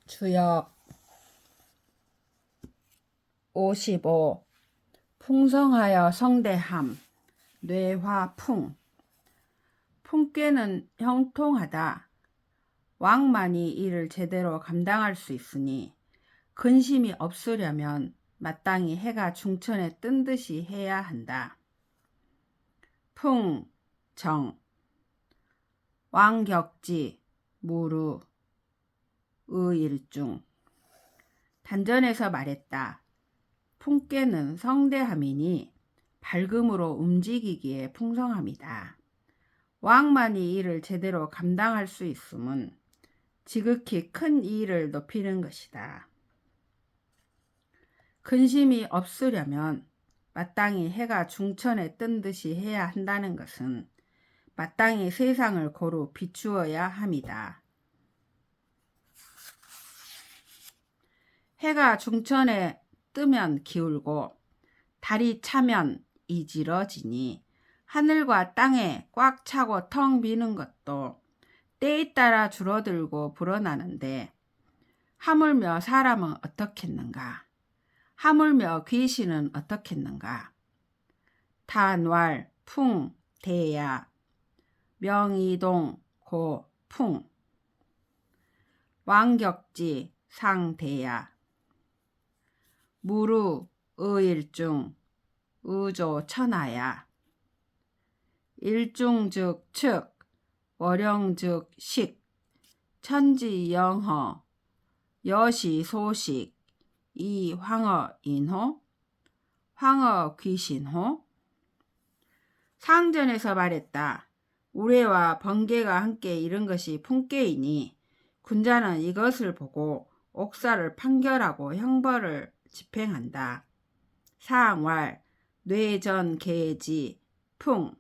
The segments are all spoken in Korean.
주역 55. 풍성하여 성대함. 뇌화풍. 풍께는 형통하다. 왕만이 이를 제대로 감당할 수 있으니 근심이 없으려면 마땅히 해가 중천에 뜬 듯이 해야 한다. 풍, 정. 왕격지, 무루, 의일중. 단전에서 말했다. 풍께는 성대함이니 밝음으로 움직이기에 풍성함이다. 왕만이 이를 제대로 감당할 수 있음은 지극히 큰 이의를 높이는 것이다. 근심이 없으려면 마땅히 해가 중천에 뜬 듯이 해야 한다는 것은 마땅히 세상을 고루 비추어야 함이다. 해가 중천에 뜨면 기울고 달이 차면 이지러지니 하늘과 땅에 꽉 차고 텅 비는 것도 때에 따라 줄어들고 불어나는데 하물며 사람은 어떻겠는가? 하물며 귀신은 어떻겠는가? 탄왈, 풍, 대야, 명이동, 고, 풍, 왕격지, 상대야, 무루, 의일중, 의조, 천하야, 일중즉 측, 월영즉 식, 천지영허, 여시소식, 이황어 인호, 황어 귀신호. 상전에서 말했다. 우레와 번개가 함께 이른 것이 풍께이니 군자는 이것을 보고 옥사를 판결하고 형벌을 집행한다. 상왈, 뇌전 계지, 풍,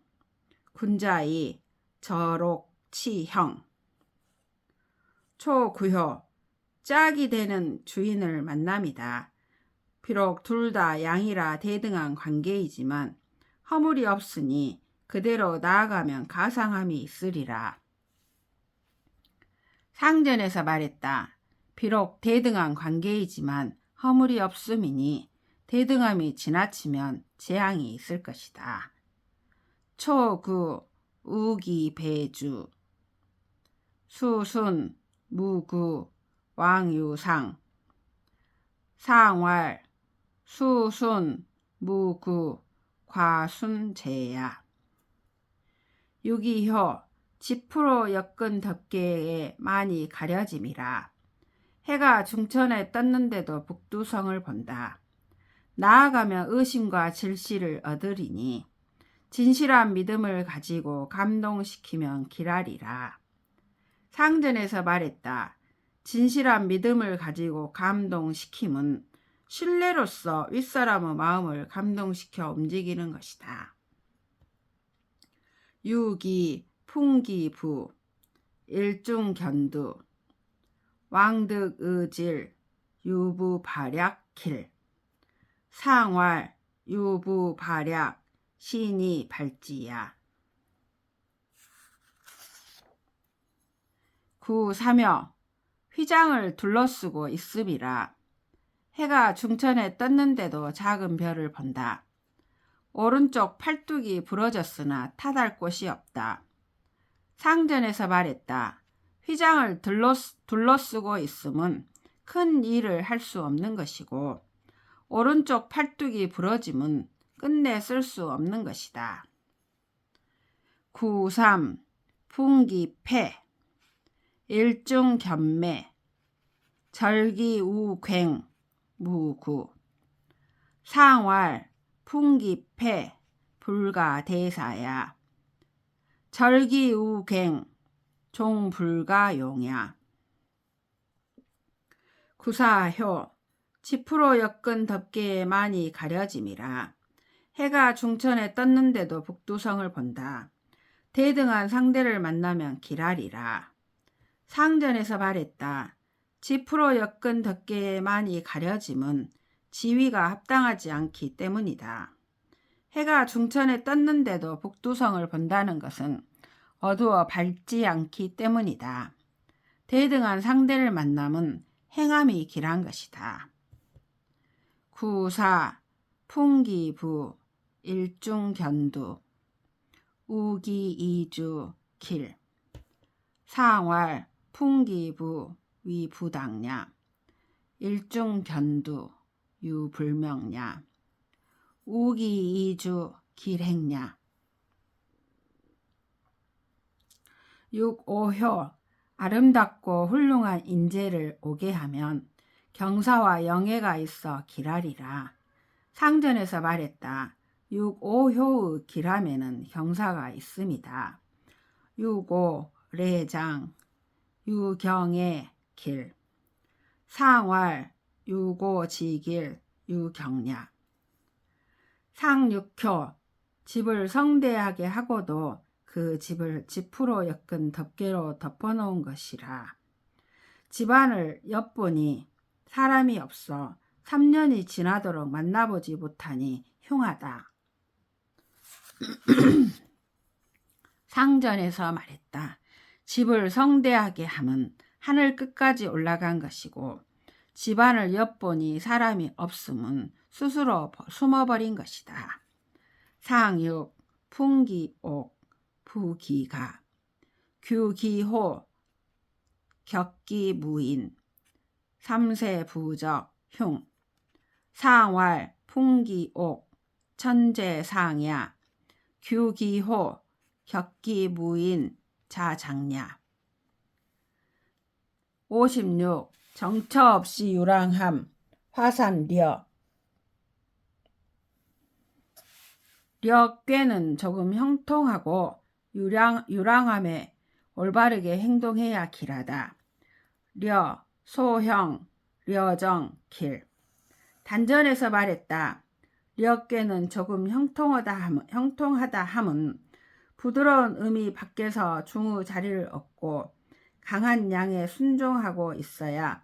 군자이, 저록, 치형. 초구효, 짝이 되는 주인을 만남이다. 비록 둘 다 양이라 대등한 관계이지만 허물이 없으니 그대로 나아가면 가상함이 있으리라. 상전에서 말했다. 비록 대등한 관계이지만 허물이 없음이니 대등함이 지나치면 재앙이 있을 것이다. 초구, 우기, 배주, 수순, 무구, 왕유상. 상왈, 수순, 무구, 과순제야. 유기효, 지프로 엮은 덮개에 많이 가려짐이라. 해가 중천에 떴는데도 북두성을 본다. 나아가면 의심과 질시를 얻으리니 진실한 믿음을 가지고 감동시키면 기라리라. 상전에서 말했다. 진실한 믿음을 가지고 감동시킴은 신뢰로서 윗사람의 마음을 감동시켜 움직이는 것이다. 유기, 풍기부, 일중견두, 왕득의질, 유부발약길. 상왈, 유부발약, 신이 발지야. 구사며, 휘장을 둘러쓰고 있음이라. 해가 중천에 떴는데도 작은 별을 본다. 오른쪽 팔뚝이 부러졌으나 탓할 곳이 없다. 상전에서 말했다. 휘장을 둘러쓰고 있음은 큰 일을 할 수 없는 것이고 오른쪽 팔뚝이 부러짐은 끝내 쓸 수 없는 것이다. 구삼, 풍기패, 일중견매, 절기우괭, 무구. 상왈, 풍기패, 불가대사야. 절기우괭, 종불가용야. 구사효, 지프로 엮은 덮개에 많이 가려짐이라. 해가 중천에 떴는데도 북두성을 본다. 대등한 상대를 만나면 기라리라. 상전에서 말했다. 지프로 엮은 덮개에 많이 가려짐은 지위가 합당하지 않기 때문이다. 해가 중천에 떴는데도 북두성을 본다는 것은 어두워 밝지 않기 때문이다. 대등한 상대를 만남은 행함이 길한 것이다. 구사 풍기부 일중견두 우기이주 길 상활 풍기부 위부당냐 일중견두 유불명냐 우기이주 길행냐 육오효 아름답고 훌륭한 인재를 오게 하면 경사와 영예가 있어 길하리라. 상전에서 말했다. 육오효의 길함에는 경사가 있습니다. 육오 레장 유경의 길 상활 유고지길 유경냐 상육효 집을 성대하게 하고도 그 집을 지푸로 엮은 덮개로 덮어놓은 것이라. 집안을 엿보니 사람이 없어 3년이 지나도록 만나보지 못하니 흉하다. 상전에서 말했다. 집을 성대하게 함은 하늘 끝까지 올라간 것이고 집안을 엿보니 사람이 없음은 스스로 숨어버린 것이다. 상육 풍기옥 부기가 규기호 격기무인 삼세부적 흉 상활 풍기옥 천재상야 규기호 격기무인 자장냐 56. 정처 없이 유랑함 화산려 려꾀는 조금 형통하고 유랑함에 올바르게 행동해야 길하다. 려, 소형, 려정, 길 단전에서 말했다. 려꾀는 조금 형통하다 함은 부드러운 음이 밖에서 중의 자리를 얻고 강한 양에 순종하고 있어야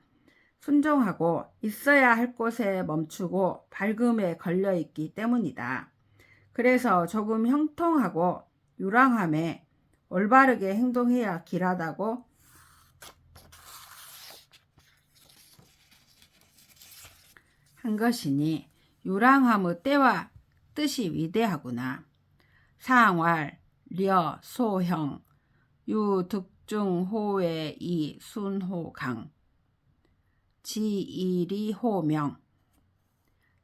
할 곳에 멈추고 밝음에 걸려있기 때문이다. 그래서 조금 형통하고 유랑함에 올바르게 행동해야 길하다고 한 것이니 유랑함의 때와 뜻이 위대하구나. 상활, 려, 소형, 유득중호의 이 순호강 지이리 호명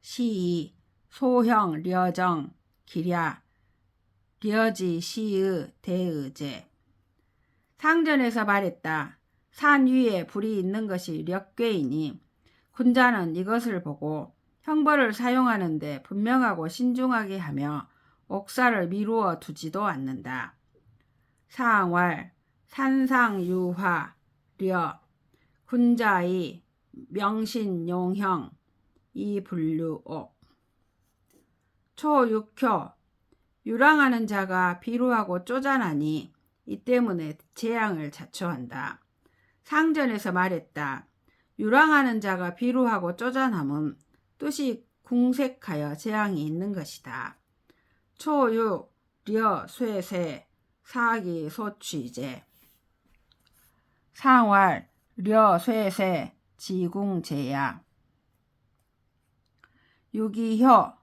시이 소형 려정 기랴 려지 시의 대의제 상전에서 말했다. 산 위에 불이 있는 것이 려꾀이니 군자는 이것을 보고 형벌을 사용하는데 분명하고 신중하게 하며 옥사를 미루어 두지도 않는다. 상활 산상유화 려 군자의 명신용형 이분류옥 초육효 유랑하는 자가 비루하고 쪼잔하니 이 때문에 재앙을 자초한다. 상전에서 말했다. 유랑하는 자가 비루하고 쪼잔함은 뜻이 궁색하여 재앙이 있는 것이다. 초육 려 쇠세 사기 소취제 상활 려 쇠세 지궁제야 유기효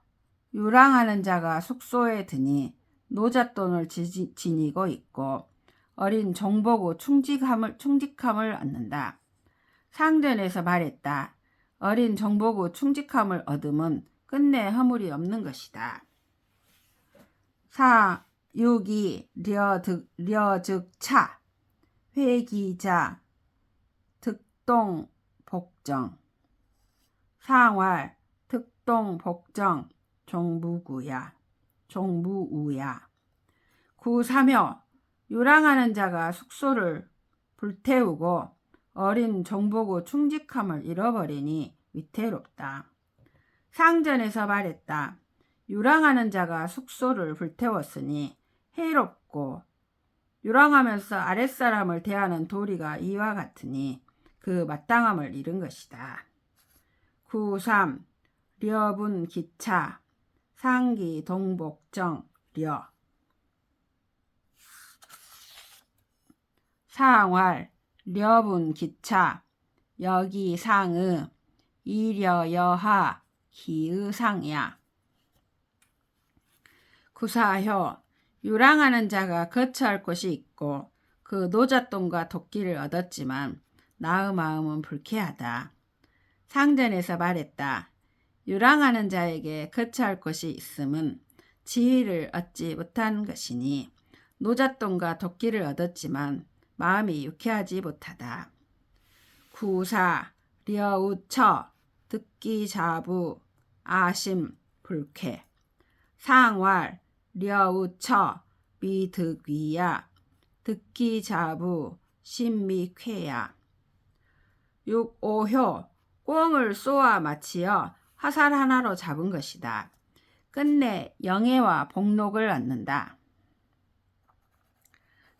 유랑하는 자가 숙소에 드니 노잣돈을 지니고 있고 어린 종보고 충직함을 얻는다. 상전에서 말했다. 어린 종보고 충직함을 얻음은 끝내 허물이 없는 것이다. 유기 려즉차 회기자 득동복정 상활 득동복정 종무우야 구삼효 유랑하는 자가 숙소를 불태우고 어린 종보고 충직함을 잃어버리니 위태롭다. 상전에서 말했다. 유랑하는 자가 숙소를 불태웠으니 해롭고 유랑하면서 아랫사람을 대하는 도리가 이와 같으니 그 마땅함을 잃은 것이다. 구삼 려분 기차 상기 동복정 려 상활 려분 기차 여기 상의 이려 여하 기의 상야. 구사효 유랑하는 자가 거처할 곳이 있고 그 노잣돈과 도끼를 얻었지만 나의 마음은 불쾌하다. 상전에서 말했다. 유랑하는 자에게 거처할 곳이 있음은 지위를 얻지 못한 것이니 노잣돈과 도끼를 얻었지만 마음이 유쾌하지 못하다. 구사 려우처 듣기 자부 아심 불쾌. 상왈 려우처 미득위야 듣기 자부 심미쾌야. 육오효 꽁을 쏘아 마치어 화살 하나로 잡은 것이다. 끝내 영예와 복록을 얻는다.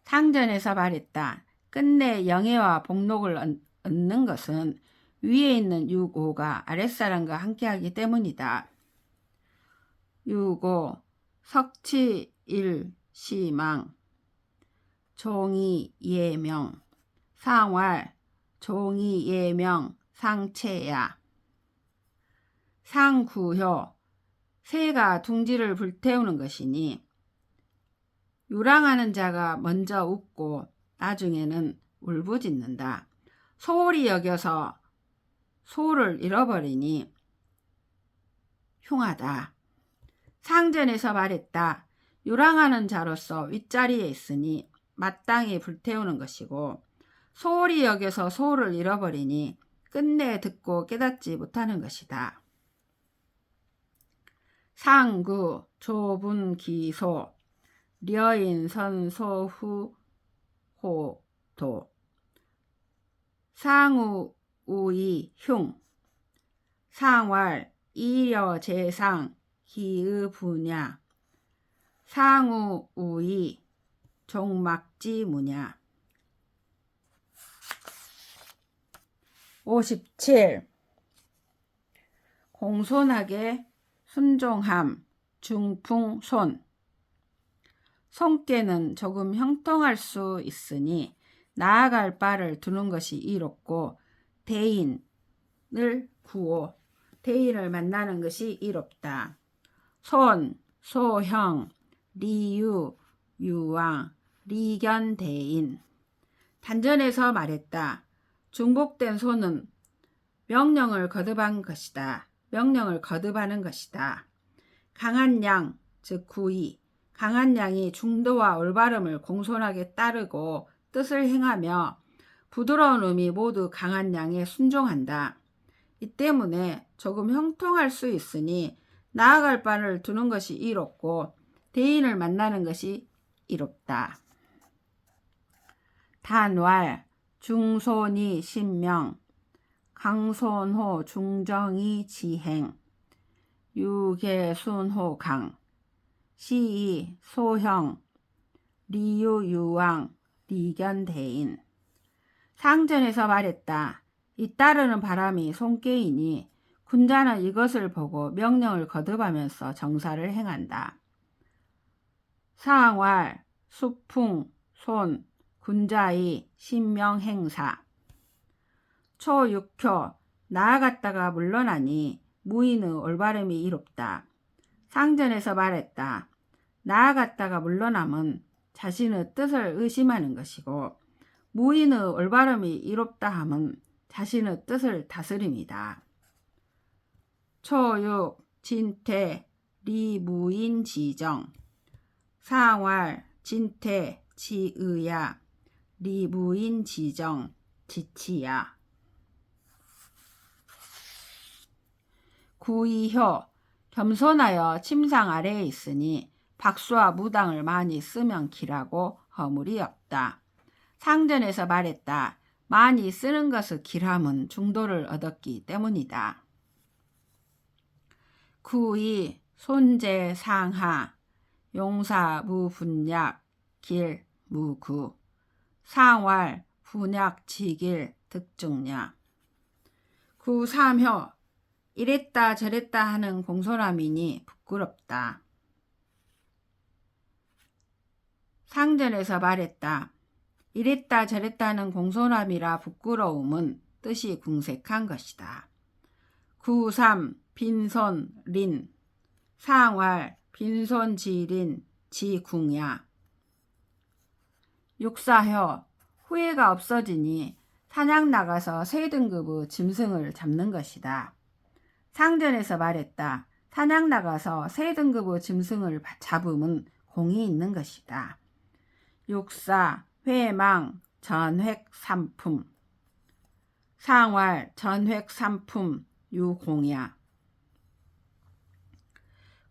상전에서 말했다. 끝내 영예와 복록을 얻는 것은 위에 있는 육오가 아랫사람과 함께하기 때문이다. 육오 석치일시망 종이예명 상왈 종이예명 상체야. 상구효 새가 둥지를 불태우는 것이니 유랑하는 자가 먼저 웃고 나중에는 울부짖는다. 소홀히 여겨서 소를 잃어버리니 흉하다. 상전에서 말했다. 유랑하는 자로서 윗자리에 있으니 마땅히 불태우는 것이고 소홀히 여겨서 소를 잃어버리니 끝내 듣고 깨닫지 못하는 것이다. 상구 좁은 기소 려인 선소후 호도 상우 우이 흉 상왈 이려 재상 기의 분야 상우 우이 종막지 무냐. 57. 공손하게 순종함 중풍손. 손께는 조금 형통할 수 있으니 나아갈 바를 두는 것이 이롭고 대인을 구호 대인을 만나는 것이 이롭다. 손, 소형, 리유, 유왕, 리견 대인. 단전에서 말했다. 중복된 손은 명령을 거듭한 것이다. 명령을 거듭하는 것이다. 강한 양, 즉 구의. 강한 양이 중도와 올바름을 공손하게 따르고 뜻을 행하며 부드러운 음이 모두 강한 양에 순종한다. 이 때문에 조금 형통할 수 있으니 나아갈 바를 두는 것이 이롭고 대인을 만나는 것이 이롭다. 단왈 중손이 신명 강손호 중정이 지행 유계순호 강 시이 소형 리유유왕 리견대인. 상전에서 말했다. 이 따르는 바람이 손께이니 군자는 이것을 보고 명령을 거듭하면서 정사를 행한다. 상왈 수풍 손 군자의 신명행사. 초육효 나아갔다가 물러나니 무인의 올바름이 이롭다. 상전에서 말했다. 나아갔다가 물러남은 자신의 뜻을 의심하는 것이고 무인의 올바름이 이롭다 함은 자신의 뜻을 다스립니다. 초육 진퇴 리무인 지정 상왈 진퇴 지의야 리무인 지정 지치야. 구이효 겸손하여 침상 아래에 있으니 박수와 무당을 많이 쓰면 길하고 허물이 없다. 상전에서 말했다. 많이 쓰는 것의 길함은 중도를 얻었기 때문이다. 구이 손재 상하 용사 무분약 길 무구 상왈 분약 지길 득중냐. 구삼효 이랬다 저랬다 하는 공손함이니 부끄럽다. 상전에서 말했다. 이랬다 저랬다 하는 공손함이라 부끄러움은 뜻이 궁색한 것이다. 9.3 빈손 린 상활 빈손 지린 지궁야 6.4혀 후회가 없어지니 사냥 나가서 새 등급의 짐승을 잡는 것이다. 상전에서 말했다. 사냥 나가서 새 등급의 짐승을 잡음은 공이 있는 것이다. 6.4 회망 전획삼품 상활 전획삼품 유공야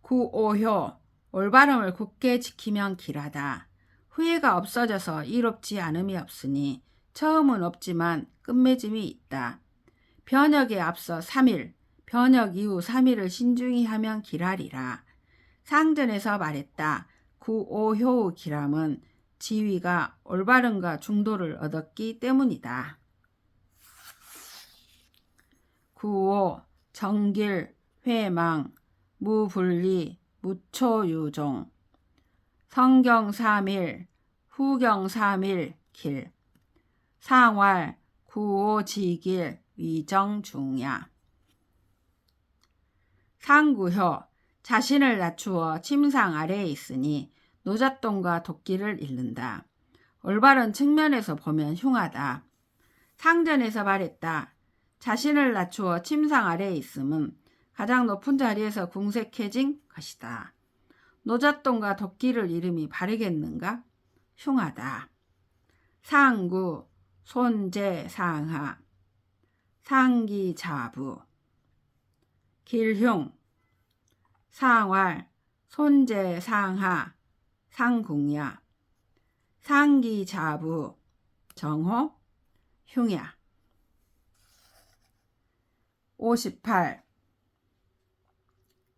9.5효 올바름을 굳게 지키면 길하다. 후회가 없어져서 이롭지 않음이 없으니 처음은 없지만 끝맺음이 있다. 변혁에 앞서 3일, 변혁 이후 3일을 신중히 하면 길하리라. 상전에서 말했다. 9.5효의 길함은 지위가 올바름과 중도를 얻었기 때문이다. 9.5 정길, 회망, 무분리, 무초유종 성경 3일, 후경 3일 길 상활 9.5 지길 위정중야 3.9효 자신을 낮추어 침상 아래에 있으니 노잣돈과 도끼를 잃는다. 올바른 측면에서 보면 흉하다. 상전에서 말했다. 자신을 낮추어 침상 아래에 있음은 가장 높은 자리에서 궁색해진 것이다. 노잣돈과 도끼를 잃음이 바르겠는가? 흉하다. 상구 손재상하 상기자부 길흉 상활 손재상하 상궁야 상기자부 정호 흉야 58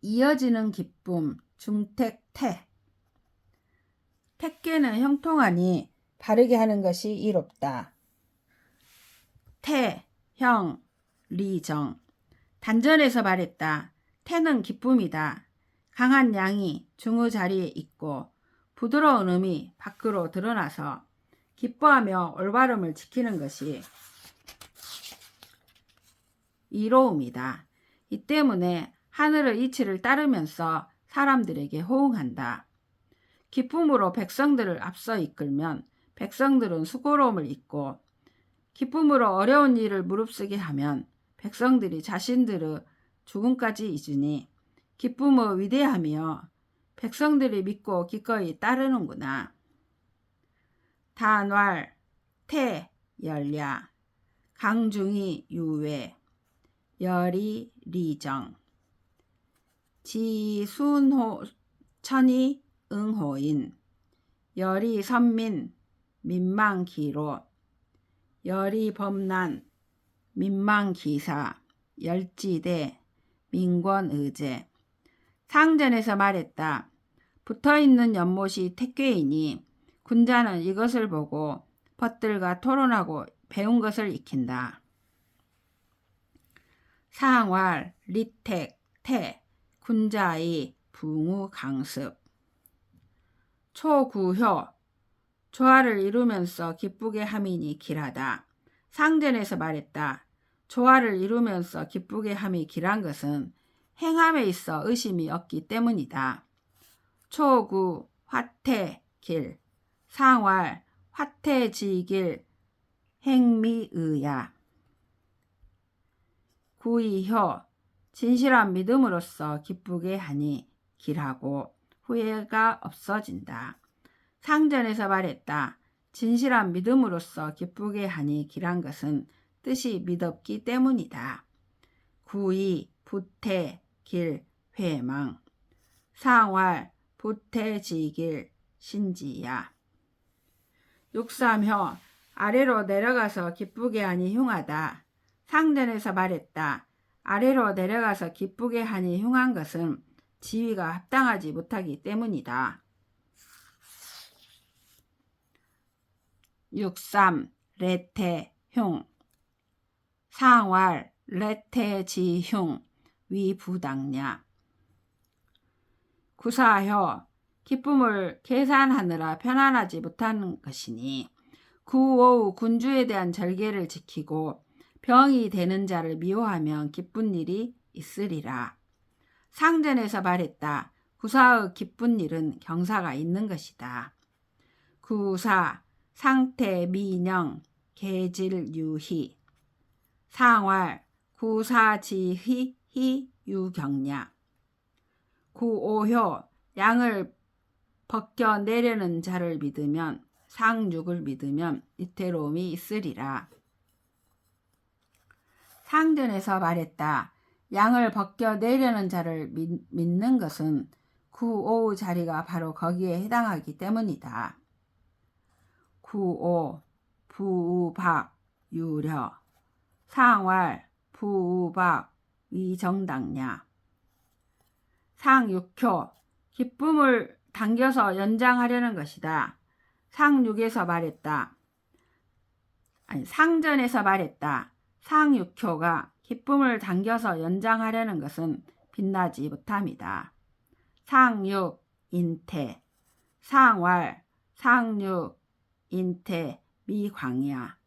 이어지는 기쁨 중택태 택계는 형통하니 바르게 하는 것이 이롭다. 태, 형, 리정 단전에서 말했다. 태는 기쁨이다. 강한 양이 중의 자리에 있고 부드러운 음이 밖으로 드러나서 기뻐하며 올바름을 지키는 것이 이로움이다. 이 때문에 하늘의 이치를 따르면서 사람들에게 호응한다. 기쁨으로 백성들을 앞서 이끌면 백성들은 수고로움을 잊고 기쁨으로 어려운 일을 무릅쓰게 하면 백성들이 자신들의 죽음까지 잊으니 기쁨의 위대하며 백성들이 믿고 기꺼이 따르는구나. 단활, 태, 열야, 강중이 유외, 열이 리정, 지순호 천이 응호인, 열이 선민, 민망기로, 열이 범난, 민망기사, 열지대, 민권의제 상전에서 말했다. 붙어있는 연못이 택괴이니 군자는 이것을 보고 벗들과 토론하고 배운 것을 익힌다. 상활, 리택, 태, 군자의 붕우 강습 초구효 조화를 이루면서 기쁘게 함이니 길하다. 상전에서 말했다. 조화를 이루면서 기쁘게 함이 길한 것은 행함에 있어 의심이 없기 때문이다. 초구, 화태, 길, 상활, 화태지길, 행미의야. 구이효, 진실한 믿음으로써 기쁘게 하니 길하고 후회가 없어진다. 상전에서 말했다. 진실한 믿음으로써 기쁘게 하니 길한 것은 뜻이 믿었기 때문이다. 구이, 부태, 길, 회망, 상활, 부태지길, 신지야. 6.3효 아래로 내려가서 기쁘게 하니 흉하다. 상전에서 말했다. 아래로 내려가서 기쁘게 하니 흉한 것은 지위가 합당하지 못하기 때문이다. 6.3 레태, 흉, 상활, 레태, 지흉, 위부당냐. 9.4효 기쁨을 계산하느라 편안하지 못하는 것이니 9.5 군주에 대한 절개를 지키고 병이 되는 자를 미워하면 기쁜 일이 있으리라. 상전에서 말했다. 구사의 기쁜 일은 경사가 있는 것이다. 구사, 상태, 민영, 계질, 유희. 상활, 구사지희, 희, 유경냐. 구오효, 양을 벗겨내려는 자를 믿으면, 상육을 믿으면 이태로움이 있으리라. 상전에서 말했다. 양을 벗겨내려는 자를 믿는 것은 구오의 자리가 바로 거기에 해당하기 때문이다. 구오, 부우박, 유려. 상활, 부우박, 위정당냐. 상육효, 기쁨을 당겨서 연장하려는 것이다. 상전에서 말했다. 상육효가 기쁨을 당겨서 연장하려는 것은 빛나지 못함이다. 상육, 인태. 상활, 상육, 인태, 미광야.